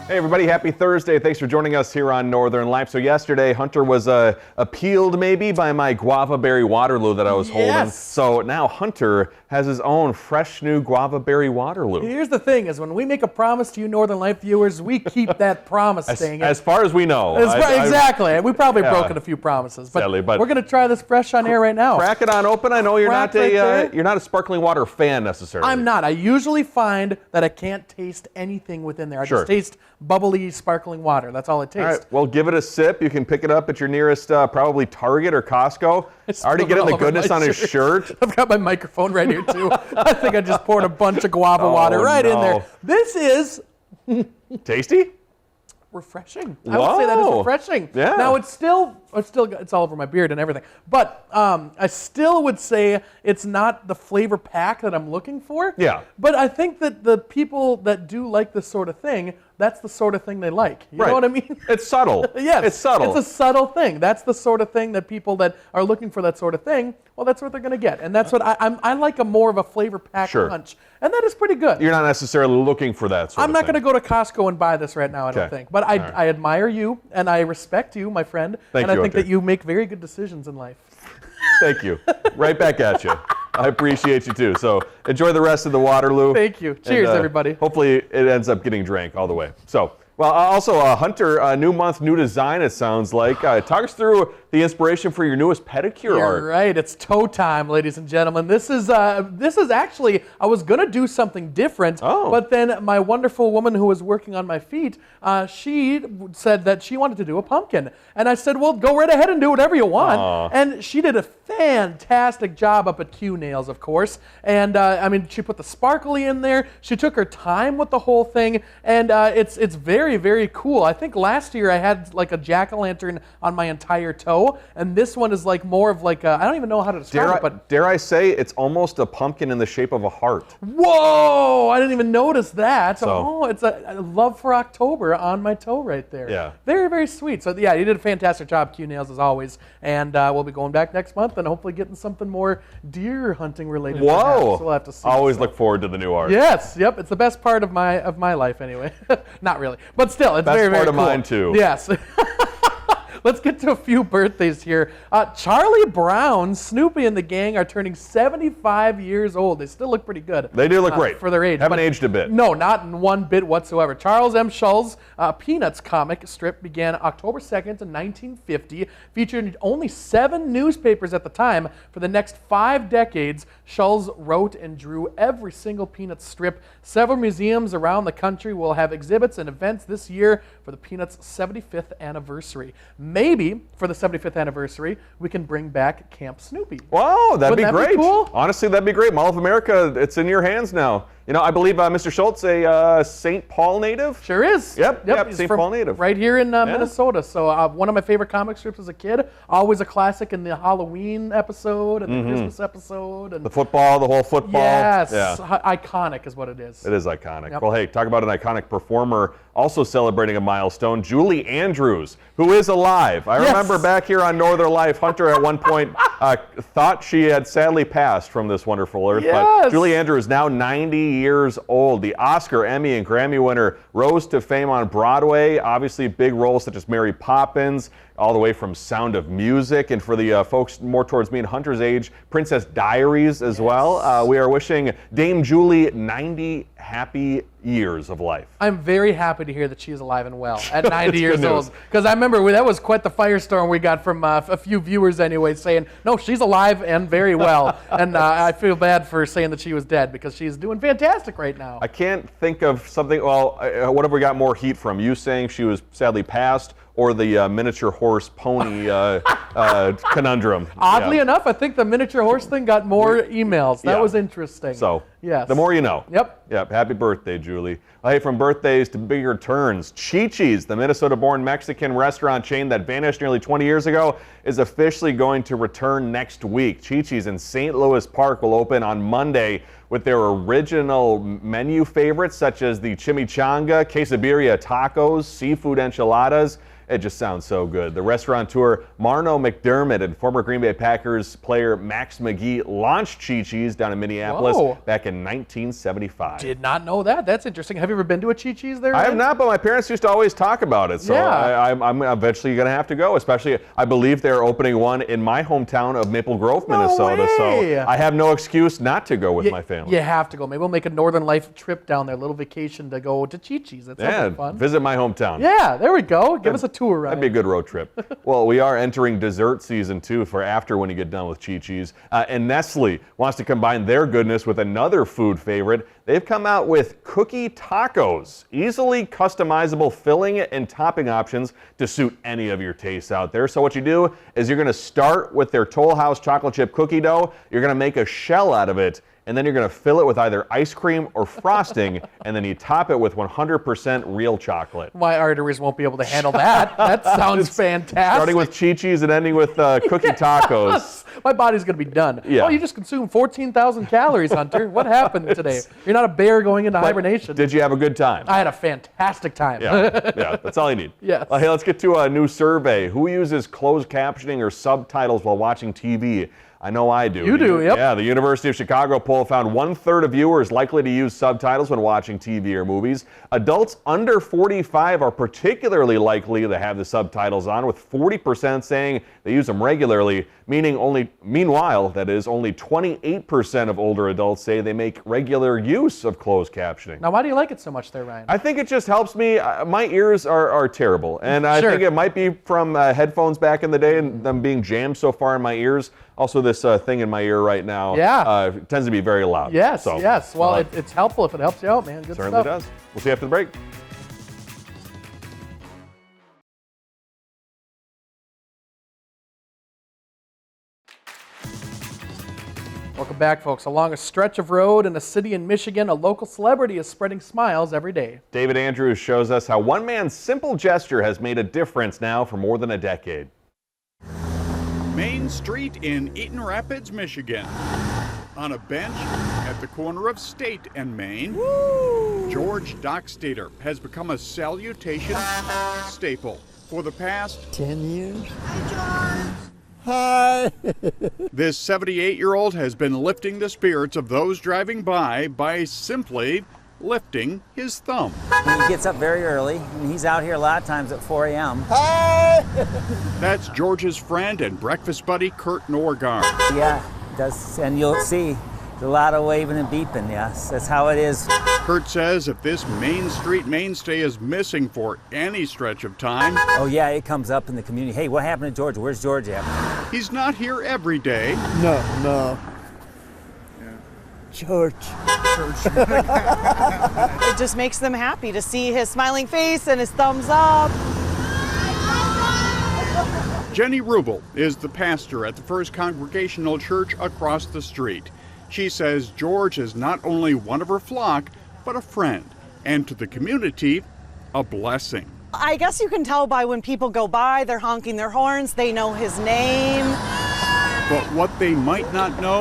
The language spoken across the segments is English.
Hey everybody, happy Thursday. Thanks for joining us here on Northern Life. So yesterday, Hunter was appealed maybe by my guava berry Waterloo that I was holding. So now Hunter has his own fresh new guava berry Waterloo. Here's the thing, is when we make a promise to you Northern Life viewers, we keep that promise thing. As far as we know. Exactly. We probably broken a few promises, but, sadly, but we're going to try this fresh on air right now. Crack it on open. I know you're not a sparkling water fan necessarily. I'm not. I usually find that I can't taste anything within there. I just taste bubbly, sparkling water. That's all it tastes. All right, well, give it a sip. You can pick it up at your nearest probably Target or Costco. Already getting the goodness on his shirt. I've got my microphone right here, too. I think I just poured a bunch of guava water right in there. This is... tasty? Refreshing. I would say that is refreshing. Yeah. Now it's all over my beard and everything, but I still would say it's not the flavor pack that I'm looking for. Yeah. But I think that the people that do like this sort of thing, that's the sort of thing they like. You know what I mean? It's subtle. Yes. It's subtle. It's a subtle thing. That's the sort of thing that people that are looking for that sort of thing, well, that's what they're going to get. And that's what I like more of a flavor pack punch. And that is pretty good. You're not necessarily looking for that sort of thing. I'm not going to go to Costco and buy this right now, I don't think. But I admire you, and I respect you, my friend. Thank you, I think that you make very good decisions in life. Thank you. Right back at you. I appreciate you too. So enjoy the rest of the Waterloo. Thank you. Cheers, everybody. Hopefully it ends up getting drank all the way. So, well, also Hunter, new month, new design. It sounds like. Talk us through the inspiration for your newest pedicure art. You're right. It's toe time, ladies and gentlemen. This is actually, I was gonna do something different, but then my wonderful woman who was working on my feet, she said that she wanted to do a pumpkin, and I said, well, go right ahead and do whatever you want. And she did a fantastic job up at Q Nails, of course. And I mean, she put the sparkly in there. She took her time with the whole thing, and it's very, very cool. I think last year I had like a jack-o'-lantern on my entire toe, and this one is like more of like I don't even know how to describe it, but dare I say it's almost a pumpkin in the shape of a heart. Whoa! I didn't even notice that. So, it's a love for October on my toe right there. Yeah. Very, very sweet. So yeah, you did a fantastic job, Q Nails, as always, and we'll be going back next month and hopefully getting something more deer hunting related. Whoa! So we'll have to see. Always look forward to the new art. Yes. Yep. It's the best part of my life anyway. Not really, but still, it's very, very cool. Best part of mine too. Yes. Let's get to a few birthdays here. Charlie Brown, Snoopy, and the gang are turning 75 years old. They still look pretty good. They do look great. For their age. Haven't aged a bit. No, not in one bit whatsoever. Charles M. Schulz' Peanuts comic strip began October 2nd in 1950. Featured only 7 newspapers at the time. For the next 5 decades, Schulz wrote and drew every single Peanuts strip. Several museums around the country will have exhibits and events this year for the Peanuts' 75th anniversary. Maybe for the 75th anniversary, we can bring back Camp Snoopy. Wow, that'd be great. Be cool? Honestly, that'd be great. Mall of America, it's in your hands now. You know, I believe Mr. Schultz, a St. Paul native. Sure is. Yep, St. Paul native. Right here in Minnesota. So one of my favorite comic strips as a kid. Always a classic in the Halloween episode and the Christmas episode. And the football, the whole football. Yes, iconic is what it is. It is iconic. Yep. Well, hey, talk about an iconic performer also celebrating a milestone. Julie Andrews, who is alive. I remember back here on Northern Life, Hunter at one point thought she had sadly passed from this wonderful earth. But Julie Andrews, now 90 years old, the Oscar, Emmy, and Grammy winner, rose to fame on Broadway. Obviously, big roles such as Mary Poppins, all the way from Sound of Music, and for the folks more towards me and Hunter's age, Princess Diaries as well. We are wishing Dame Julie 90 happy years of life. I'm very happy to hear that she is alive and well at 90 years old, because I remember that was quite the firestorm we got from a few viewers anyway, saying, no, she's alive and very well. And I feel bad for saying that she was dead, because she's doing fantastic right now. I can't think of something, well, what have we got more heat from? You saying she was sadly passed, or the miniature horse pony conundrum? Oddly enough, I think the miniature horse thing got more emails. That was interesting. So, yes. The more you know. Yep. Happy birthday, Julie. Hey, from birthdays to bigger turns, Chi-Chi's, the Minnesota-born Mexican restaurant chain that vanished nearly 20 years ago, is officially going to return next week. Chi-Chi's in St. Louis Park will open on Monday with their original menu favorites such as the chimichanga, quesadilla tacos, seafood enchiladas. It just sounds so good. The restaurateur Marno McDermott and former Green Bay Packers player Max McGee launched Chi-Chi's down in Minneapolis back in 1975. Did not know that. That's interesting. Have you ever been to a Chi-Chi's there? I have not, but my parents used to always talk about it. So I'm eventually going to have to go, especially I believe they're opening one in my hometown of Maple Grove, Minnesota. Way. So I have no excuse not to go with my family. You have to go. Maybe we'll make a Northern Life trip down there, a little vacation to go to Chi-Chi's. That sounds fun. Visit my hometown. Yeah, there we go. Give us a tour, Ryan. That'd be a good road trip. Well, we are entering dessert season too for after when you get done with Chi-Chi's. And Nestle wants to combine their goodness with another food favorite. They've come out with cookie tacos, easily customizable filling and topping options to suit any of your tastes out there. So what you do is you're going to start with their Toll House chocolate chip cookie dough. You're going to make a shell out of it, and then you're going to fill it with either ice cream or frosting, and then you top it with 100% real chocolate. My arteries won't be able to handle that. That sounds fantastic. Starting with Chi-Chi's and ending with cookie tacos. My body's going to be done. Yeah. Oh, you just consumed 14,000 calories, Hunter. What happened today? You're not a bear going into hibernation. Did you have a good time? I had a fantastic time. Yeah, that's all you need. Yes. Hey, let's get to a new survey. Who uses closed captioning or subtitles while watching TV? I know I do. You do, yep. Yeah, the University of Chicago poll found 1/3 of viewers likely to use subtitles when watching TV or movies. Adults under 45 are particularly likely to have the subtitles on, with 40% saying they use them regularly, meanwhile, that is, only 28% of older adults say they make regular use of closed captioning. Now, why do you like it so much there, Ryan? I think it just helps me. My ears are terrible, and I think it might be from headphones back in the day and them being jammed so far in my ears. Also, this thing in my ear right now tends to be very loud. Yes, yes. Well, it's helpful if it helps you out, man. Good certainly stuff. Does. We'll see you after the break. Welcome back, folks. Along a stretch of road in a city in Michigan, a local celebrity is spreading smiles every day. David Andrews shows us how one man's simple gesture has made a difference now for more than a decade. Main Street in Eaton Rapids, Michigan. On a bench at the corner of State and Main, George Dockstader has become a salutation staple for the past 10 years. Hi, George. Hi. This 78-year-old has been lifting the spirits of those driving by simply lifting his thumb. He gets up very early, and he's out here a lot of times at 4 a.m. Hi. That's George's friend and breakfast buddy, Kurt Norgard. Yeah, does, and you'll see a lot of waving and beeping, yes. That's how it is. Kurt says if this Main Street mainstay is missing for any stretch of time... Oh yeah, it comes up in the community. Hey, what happened to George? Where's George at? He's not here every day. No. George. It just makes them happy to see his smiling face and his thumbs up. Jenny Rubel is the pastor at the First Congregational Church across the street. She says George is not only one of her flock, but a friend, and to the community, a blessing. I guess you can tell by when people go by, they're honking their horns, they know his name. But what they might not know,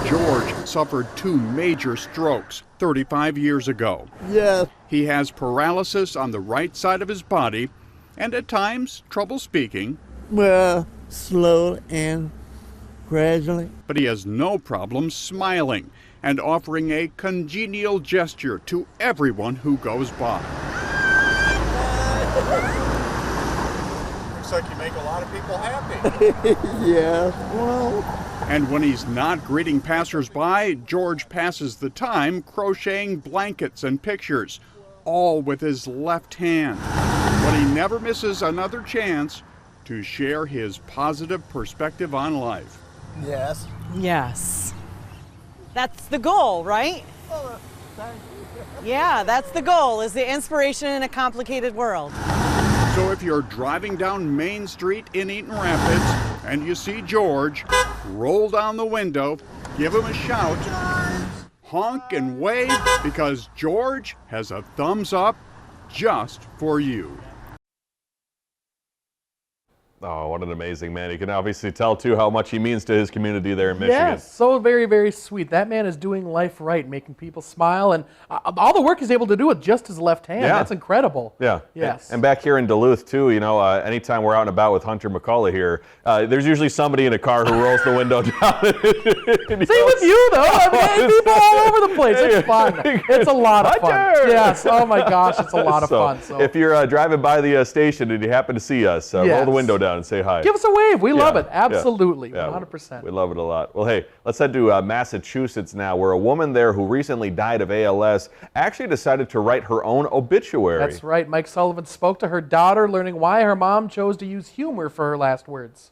George suffered 2 major strokes 35 years ago. Yes. He has paralysis on the right side of his body, and at times, trouble speaking. Well, slowly and gradually. But he has no problem smiling and offering a congenial gesture to everyone who goes by. Looks like you make a lot of people happy. Yeah, well. And when he's not greeting passersby, George passes the time crocheting blankets and pictures, all with his left hand. But he never misses another chance to share his positive perspective on life. Yes. Yes. That's the goal, right? Yeah, that's the goal, is the inspiration in a complicated world. So if you're driving down Main Street in Eaton Rapids and you see George, roll down the window, give him a shout, honk and wave, because George has a thumbs up just for you. Oh, what an amazing man. You can obviously tell, too, how much he means to his community there in Michigan. Yes, so very, very sweet. That man is doing life right, making people smile, and all the work he's able to do with just his left hand. Yeah. That's incredible. Yeah. Yes. And back here in Duluth, too, anytime we're out and about with Hunter McCullough here, there's usually somebody in a car who rolls the window down. Same with you, though. I mean, people all over the place. It's fun. It's a lot of fun. Hunter! Yes. Oh, my gosh. It's a lot of fun. So if you're driving by the station and you happen to see us, roll the window down and say hi. Give us a wave. We love Yeah, it. Absolutely. yeah. 100%. We love it a lot. Well, hey, let's head to Massachusetts now, where a woman there who recently died of ALS actually decided to write her own obituary. That's right. Mike Sullivan spoke to her daughter, learning why her mom chose to use humor for her last words.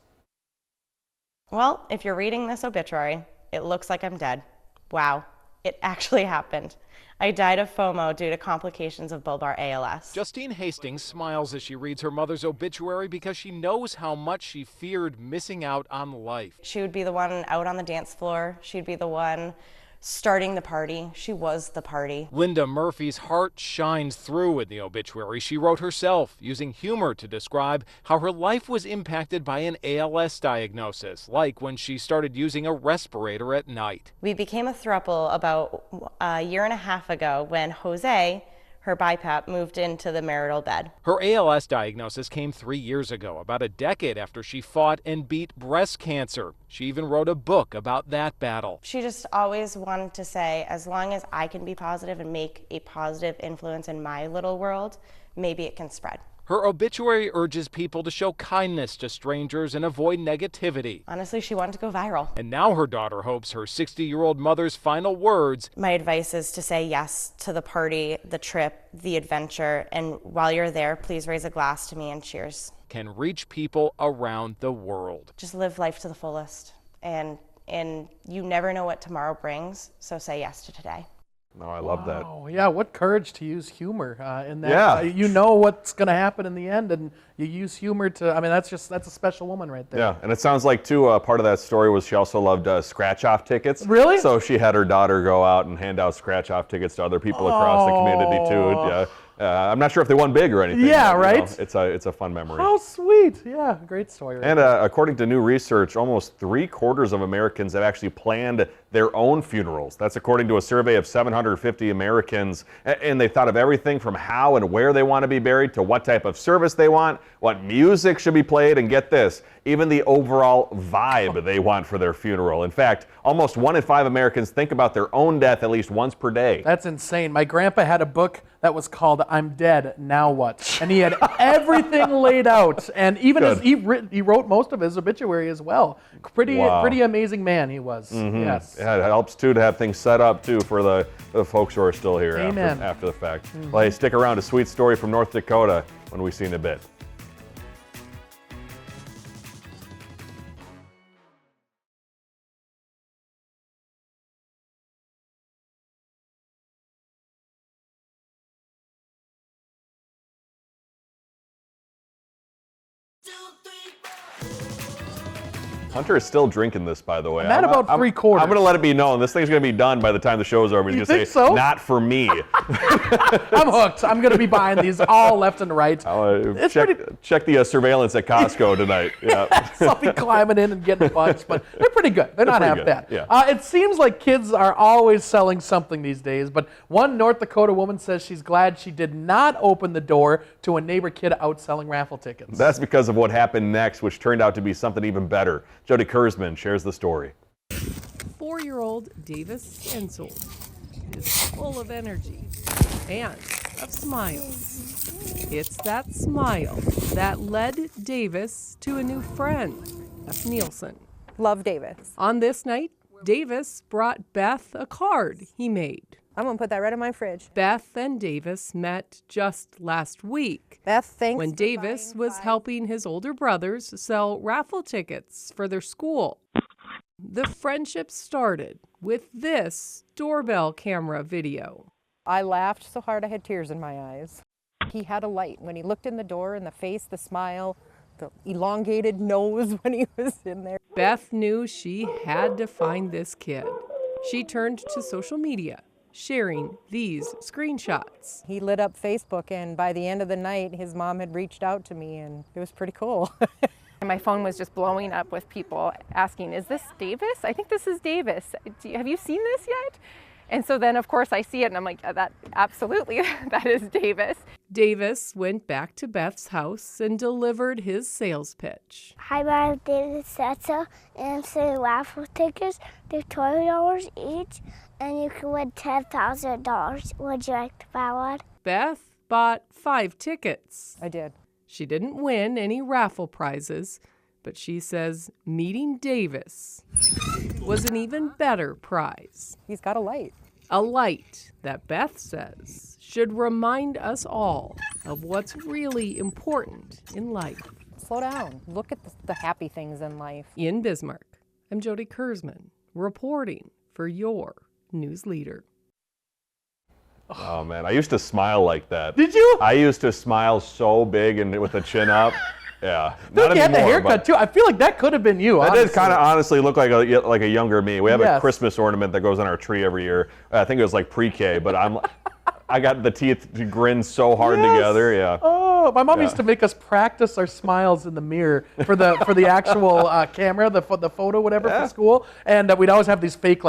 Well, if you're reading this obituary, it looks like I'm dead. Wow, it actually happened. I died of FOMO due to complications of bulbar ALS. Justine Hastings smiles as she reads her mother's obituary because she knows how much she feared missing out on life. She would be the one out on the dance floor. She'd be the one starting the party. She was the party. Linda Murphy's heart shines through in the obituary she wrote herself, using humor to describe how her life was impacted by an ALS diagnosis, like when she started using a respirator at night. We became a throuple about a year and a half ago when Jose, her BiPAP, moved into the marital bed. Her ALS diagnosis came 3 years ago, about a decade after she fought and beat breast cancer. She even wrote a book about that battle. She just always wanted to say, as long as I can be positive and make a positive influence in my little world, maybe it can spread. Her obituary urges people to show kindness to strangers and avoid negativity. Honestly, she wanted to go viral. And now her daughter hopes her 60-year-old mother's final words. My advice is to say yes to the party, the trip, the adventure, and while you're there, please raise a glass to me and cheers. Can reach people around the world. Just live life to the fullest. And you never know what tomorrow brings, so say yes to today. No, I love that. Oh, yeah, what courage to use humor in that. Yeah. You know what's going to happen in the end, and you use humor to, I mean, that's a special woman right there. Yeah, and it sounds like, too, part of that story was she also loved scratch-off tickets. Really? So she had her daughter go out and hand out scratch-off tickets to other people across the community, too. Yeah. I'm not sure if they won big or anything. Yeah, but, right? It's a fun memory. How sweet. Yeah, great story. Right And according to new research, almost 3/4 of Americans have actually planned their own funerals. That's according to a survey of 750 Americans. And they thought of everything from how and where they want to be buried to what type of service they want, what music should be played, and get this, even the overall vibe they want for their funeral. In fact, almost 1 in 5 Americans think about their own death at least once per day. That's insane. My grandpa had a book that was called I'm Dead, Now What? And he had everything laid out. And even he wrote most of his obituary as well. Pretty amazing man he was. Yes. Yeah, it helps, too, to have things set up, too, for the folks who are still here Amen. after the fact. Well, hey, stick around. A sweet story from North Dakota when we see in a bit. Hunter is still drinking this, by the way. I'm at about 3/4. I'm going to let it be known. This thing's going to be done by the time the show's over. He's You going to think say, so? not for me. I'm hooked. I'm going to be buying these all left and right. Check the surveillance at Costco tonight. Yeah. I'll be climbing in and getting a bunch, but they're pretty good. They're not half pretty bad. good, yeah. It seems like kids are always selling something these days, but one North Dakota woman says she's glad she did not open the door to a neighbor kid out selling raffle tickets. That's because of what happened next, which turned out to be something even better. Jody Kurzman shares the story. 4-year-old Davis Ensel is full of energy and of smiles. It's that smile that led Davis to a new friend, Beth Nielsen. Love Davis. On this night, Davis brought Beth a card he made. I'm going to put that right in my fridge. Beth and Davis met just last week. Beth, thanks when Davis was helping his older brothers sell raffle tickets for their school. The friendship started with this doorbell camera video. I laughed so hard I had tears in my eyes. He had a light. When he looked in the door, and the face, the smile, the elongated nose when he was in there. Beth knew she had to find this kid. She turned to social media, sharing these screenshots. He lit up Facebook, and by the end of the night, his mom had reached out to me, and it was pretty cool. My phone was just blowing up with people asking, is this Davis? I think this is Davis. Have you seen this yet? And so then, of course, I see it and I'm like, that absolutely, that is Davis. Davis went back to Beth's house and delivered his sales pitch. Hi, I'm David Setzer, and I'm selling raffle tickets. They're $20 each, and you can win $10,000. Would you like to buy one? Beth bought 5 tickets. I did. She didn't win any raffle prizes, but she says meeting Davis was an even better prize. He's got a light. A light that Beth says should remind us all of what's really important in life. Slow down. Look at the happy things in life. In Bismarck, I'm Jody Kurzman, reporting for your news leader. Oh man, I used to smile like that. Did you? I used to smile so big and with the chin up. Yeah. Look, you had the haircut too. I feel like that could have been you. That did kind of honestly look like a younger me. We have a Yes. Christmas ornament that goes on our tree every year. I think it was like pre-K, but I got the teeth to grin so hard Yes. together. Yeah. Oh, my mom used to make us practice our smiles in the mirror for the actual camera, the photo, whatever, for school, and we'd always have these fake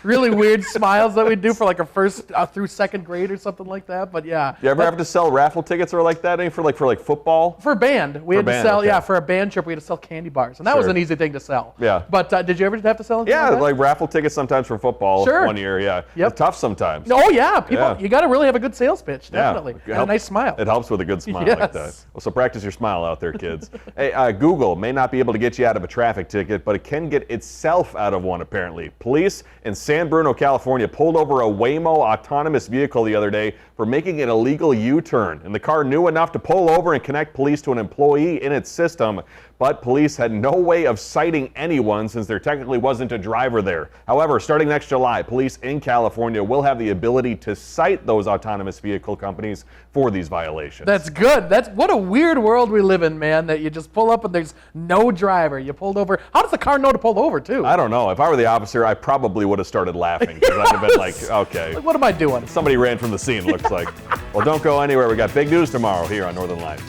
really weird smiles that we do for like a first through second grade or something like that. But yeah. You ever have to sell raffle tickets or like that? Any for football? For a band, we had to band, sell. okay. Yeah, for a band trip, we had to sell candy bars, and that was Sure. an easy thing to sell. Yeah. But did you ever have to sell? anything Yeah, like that? like raffle tickets sometimes for football. Sure. One year, yeah. Yep. It's tough sometimes. Oh yeah, people. Yeah. You got to really have a good sales pitch, definitely, Yeah. and a nice smile. It helps with a good smile like that. Yes. Well, so practice your smile out there, kids. Hey, Google may not be able to get you out of a traffic ticket, but it can get itself out of one, apparently. Police in San Bruno, California, pulled over a Waymo autonomous vehicle the other day for making an illegal U-turn. And the car knew enough to pull over and connect police to an employee in its system, but police had no way of citing anyone since there technically wasn't a driver there. However, starting next July, police in California will have the ability to cite those autonomous vehicle companies for these violations. That's good. That's what a weird world we live in, man. That you just pull up and there's no driver. You pulled over. How does the car know to pull over too? I don't know. If I were the officer, I probably would have started laughing because I'd have been like, okay. Like, what am I doing? Somebody ran from the scene, looks like. Well, don't go anywhere. We got big news tomorrow here on Northern Light.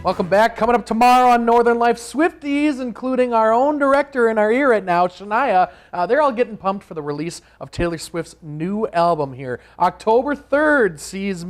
Welcome back. Coming up tomorrow on Northern Life, Swifties, including our own director in our ear right now, Shania. They're all getting pumped for the release of Taylor Swift's new album here. October 3rd sees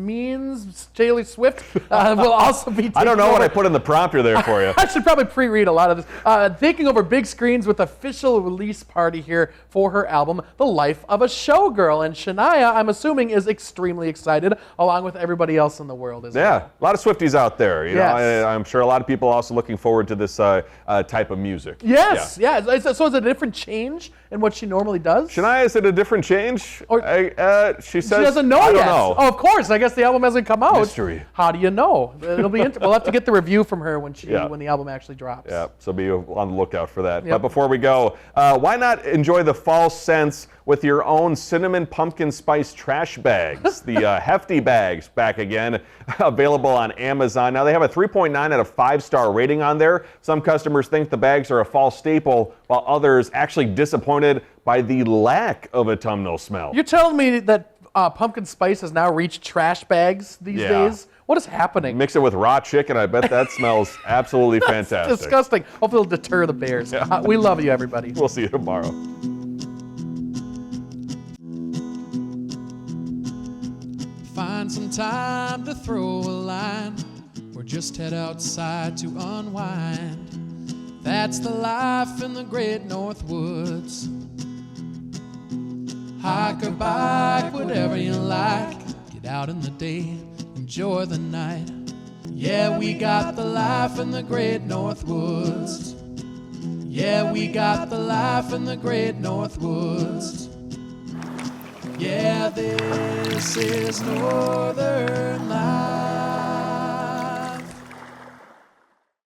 Taylor Swift will also be taking I don't know over. what I put in the prompter there for you. I should probably pre-read a lot of this. Taking over big screens with official release party here for her album, The Life of a Showgirl. And Shania, I'm assuming, is extremely excited, along with everybody else in the world as well. Yeah, a lot of Swifties out there. You Yes. know, I'm sure a lot of people are also looking forward to this type of music. Yes, yeah. So is it a different change in what she normally does? Shania, is it a different change? Or- she says She doesn't know I yet. don't know. Oh, of course. I guess the album hasn't come out. Mystery. How do you know? It'll be. We'll have to get the review from her when Yeah. when the album actually drops. Yeah, so be on the lookout for that. Yep. But before we go, why not enjoy the fall scents with your own cinnamon pumpkin spice trash bags? The Hefty bags back again, available on Amazon. Now they have a 3.9 out of 5-star rating on there. Some customers think the bags are a fall staple, while others actually disappointed by the lack of autumnal smell. You're telling me that pumpkin spice has now reached trash bags these Yeah. days? What is happening? Mix it with raw chicken, I bet that smells absolutely fantastic. Disgusting. Hopefully it'll deter the bears. We love you, everybody. We'll see you tomorrow. Find some time to throw a line or just head outside to unwind. That's the life in the great North Woods. Hike or bike, whatever you like. Get out in the day, enjoy the night. Yeah, we got the life in the great North Woods. Yeah, we got the life in the great North Woods. Yeah, this is Northern Light.